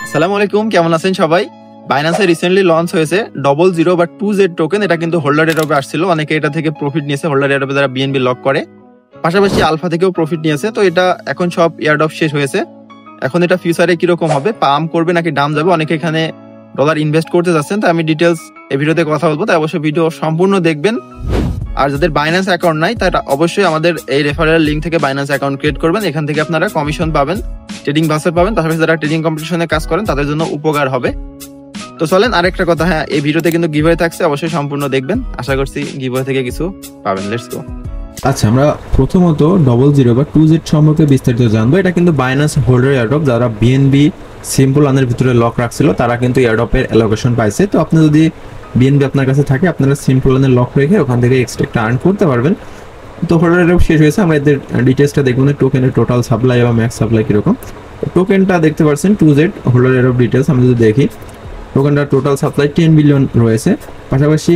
আসসালামু আলাইকুম, কেমন আছেন সবাই? বাইন্যান্সে রিসেন্টলি লঞ্চ হয়েছে 00 বা 2Z টোকেন। এটা কিন্তু হোল্ডার এয়ারড্রপে আসছিল, অনেকে এটা থেকে প্রফিট নিয়েছে। হোল্ডার এয়ারড্রপে যারা বিএনবি লক করে, পাশাপাশি আলফা থেকেও প্রফিট নিয়েছে। তো এটা এখন সব এয়ারড্রপ শেষ হয়েছে। এখন এটা ফিউচারে কিরকম হবে, পাম্প করবে নাকি ডাম যাবে, অনেকে এখানে ডলার ইনভেস্ট করতে যাচ্ছেন। তো আমি ডিটেলস এই ভিডিওতে কথা বলবো, তাই অবশ্যই ভিডিও সম্পূর্ণ দেখবেন। আর যাদের বাইন্যান্স অ্যাকাউন্ট নাই তারা অবশ্যই আমাদের এই রেফারেল লিঙ্ক থেকে বাইন্যান্স অ্যাকাউন্ট ক্রিয়েট করবেন। এখান থেকে আপনারা কমিশন পাবেন, ট্রেডিং ভার্সার পাবেন, পাশাপাশি যারা ট্রেডিং কম্পিটিশনে কাজ করেন তাদের জন্য উপকার হবে। তো চলেন আরেকটা কথা, হ্যাঁ এই ভিডিওতে কিন্তু গিভওয়ে থাকছে, অবশ্যই সম্পূর্ণ দেখবেন। আশা করছি গিভওয়ে থেকে কিছু পাবেন। Let's go. আচ্ছা, আমরা প্রথমত 00 বা 2Z সম্পর্কে বিস্তারিত জানবো। এটা কিন্তু বাইন্যান্স হোল্ডার এয়ারড্রপ। যারা বিএনবি সিম্পল আনের ভিতরে লক রাখছিল তারা কিন্তু এয়ারড্রপের অ্যালোকেশন পাইছে। তো আপনি যদি বিএনবি আপনার কাছে থাকে, আপনারা সিম্পল আনের লক রেখে ওখান থেকে এক্সট্রা আর্ন করতে পারবেন। তো হোল্ডার এয়ারড্রপ শেষ হয়েছে, আমরা এদের ডিটেলসটা দেখবো না। টোকেনের টোটাল সাপ্লাই এবং ম্যাক্স সাপ্লাই কিরকম। টোকেনটা দেখতে পাচ্ছেন 2Z হোল্ডার এয়ারড্রপ ডিটেলস। আমরা যদি দেখি, টোকেনটার টোটাল সাপ্লাই 10 বিলিয়ন রয়েছে। পাশাপাশি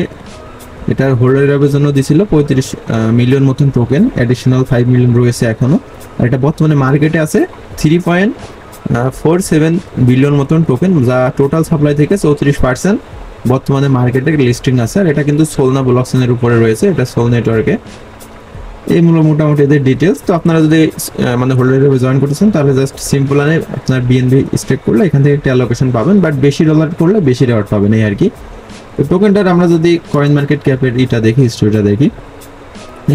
এটার হোল্ডার এয়ারড্রপের জন্য দিছিল 35 মিলিয়ন মতন টোকেন, অ্যাডিশনাল 5 মিলিয়ন রয়েছে এখনো। আর এটা বর্তমানে মার্কেটে আছে 3.47 বিলিয়ন মতন টোকেন, যা টোটাল সাপ্লাই থেকে 34% বর্তমানে মার্কেটে লিস্টিং আছে। আর এটা কিন্তু সোলনা ব্লকচেনের উপরে রয়েছে, এটা সোল নেটওয়ার্কে। এই মোটামুটি এদের ডিটেলস। তো আপনারা যদি মানে হোল্ডার এয়ারড্রপে জয়েন করতেছেন তাহলে জাস্ট সিম্পল আনে আপনার বিএনবি স্টেক করলে এখান থেকে একটা অ্যালোকেশন পাবেন, বাট বেশি ডলার করলে বেশি রেওয়ার্ড পাবেন, এই আর কি। তো টোকেনটার আমরা যদি কয়েন মার্কেট ক্যাপের এটা দেখি, হিস্ট্রিটা দেখি,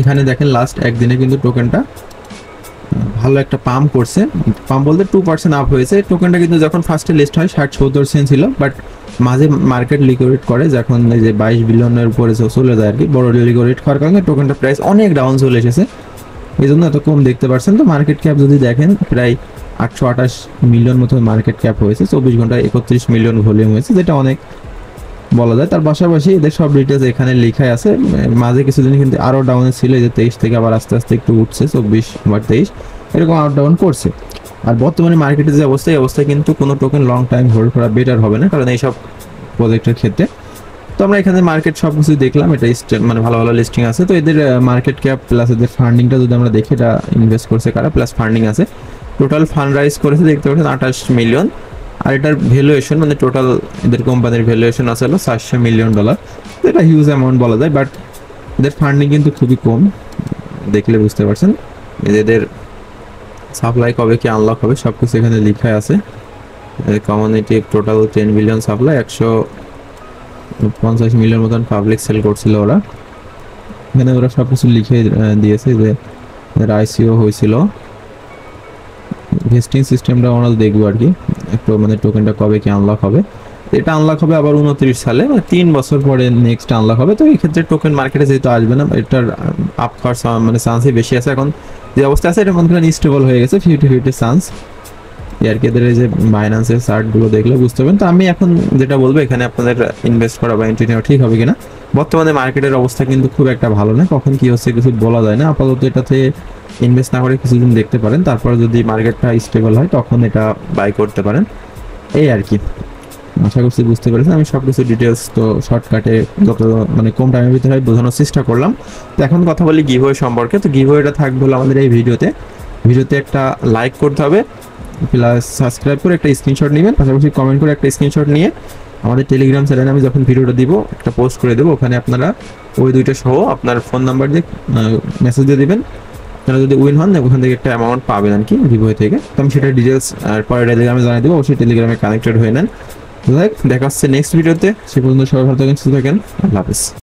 এখানে দেখেন লাস্ট একদিনে কিন্তু টোকেনটা ভালো একটা পাম্প করছে। পাম্প বলতে 2% আপ হয়েছে। টোকেনটা কিন্তু যখন ফার্স্টে লিস্ট হয় 60-70 সেন্ট ছিল, বাট মাঝে মার্কেট লিকুইডেট করে যখন এই যে 22 বিলিয়নের উপরে চলে যায় আর কি, বড় লিকুইডেট হওয়ার কারণে টোকেনটা প্রাইস অনেক ডাউন চলে এসেছে, এই জন্য এত কম দেখতে পাচ্ছেন। তো মার্কেট ক্যাপ যদি দেখেন প্রায় 828 মিলিয়ন মতো মার্কেট ক্যাপ হয়েছে, 24 ঘন্টায় 31 মিলিয়ন ভলিউম হয়েছে, যেটা অনেক বলা যায়। তার পাশাপাশি এদের সব ডিটেলস এখানে লেখাই আছে। মাঝে কিছুদিন কিন্তু আরও ডাউনে ছিল, এই যে 23 থেকে আবার আস্তে আস্তে একটু উঠছে, 24 আবার 23 এরকম আপ ডাউন করছে। আর বর্তমানে মার্কেটের যে অবস্থা, এই অবস্থায় কিন্তু কোনো টোকেন লং টাইম হোল্ড করা বেটার হবে না, কারণ এইসব প্রজেক্টের ক্ষেত্রে। তো আমরা এখানে মার্কেট সব কিছু দেখলাম, এটা মানে ভালো ভালো লিস্টিং আছে। তো এদের মার্কেট ক্যাপ প্লাস এদের ফান্ডিংটা যদি আমরা দেখি, এটা ইনভেস্ট করছে কারা, প্লাস ফান্ডিং আছে। টোটাল ফান্ড রাইজ করেছে দেখতে পাচ্ছেন 28 মিলিয়ন। আর এটার ভ্যালুয়েশন মানে টোটাল এদের কোম্পানির ভ্যালুয়েশন আছে হলো $700 মিলিয়ন। এটা হিউজ অ্যামাউন্ট বলা যায়, বাট এদের ফান্ডিং কিন্তু খুবই কম, দেখলে বুঝতে পারছেন। এদের সাপ্লাই কবে কি আনলক হবে সব কিছু এখানে লেখা আছে। Community total 10 billion supply, 150 million মতন পাবলিক সেল করছিল ওরা। এখানে ওরা সব কিছু লিখে দিয়েছে যে আইসিও হয়েছিল। ভেস্টিং সিস্টেমটা আমরা দেখবো আর কি, একটু মানে টোকেনটা কবে কি আনলক হবে। এটা আনলক হবে আবার 29 সালে, মানে 3 বছর পরে নেক্সট আনলক হবে। তো এই ক্ষেত্রে টোকেন মার্কেটে যেহেতু আসবে না, এটার আপ খাওয়ার মানে চান্সই বেশি আছে। এখন যে অবস্থা আছে এটা মনে করেন স্টেবল হয়ে গেছে, 50-50 চান্স আর কি। এদের এই যে বাইন্যান্সের চার্টগুলো দেখলে বুঝতে পারবেন। তো আমি এখন যেটা বলবো, এখানে আপনাদের ইনভেস্ট করা বা এন্ট্রি নেওয়া ঠিক হবে কিনা। বর্তমানে মার্কেটের অবস্থা কিন্তু খুব একটা ভালো না, কখন কি হচ্ছে কিছু বলা যায় না। আপাতত এটাতে ইনভেস্ট না করে কিছুদিন দেখতে পারেন, তারপর যদি মার্কেটটা স্টেবল হয় তখন এটা বাই করতে পারেন, এই আর কি। আশা করছি বুঝতে পেরেছেন। আমি সব কিছু ডিটেলস তো শর্টকাটে যত মানে কম টাইমের ভিতরে বোঝানোর চেষ্টা করলাম। তো এখন কথা বলি গিভওয়ে সম্পর্কে। তো গিভওয়েটা থাকবে হলো আমাদের এই ভিডিওতে একটা লাইক করতে হবে, প্লাস সাবস্ক্রাইব করে একটা স্ক্রিনশট নেবেন, পাশাপাশি কমেন্ট করে একটা স্ক্রিনশট নিয়ে আমাদের টেলিগ্রাম চ্যানেলে আমি যখন ভিডিওটা দিব একটা পোস্ট করে দেবো, ওখানে আপনারা ওই দুইটা সহ আপনার ফোন নাম্বার দিয়ে মেসেজ দিয়ে দেবেন। আপনারা যদি উইন হন ওখান থেকে একটা অ্যামাউন্ট পাবেন আর কি গিভওয়ে থেকে। তো আমি সেটা ডিটেলস পরে টেলিগ্রামে জানিয়ে দেবো, অবশ্যই টেলিগ্রামে কানেক্টেড হয়ে নেন। দেখা হচ্ছে নেক্সট ভিডিওতে। সে পর্যন্ত সবাই ভালো থাকেন, সুস্থ থাকেন। আল্লাহ হাফেজ।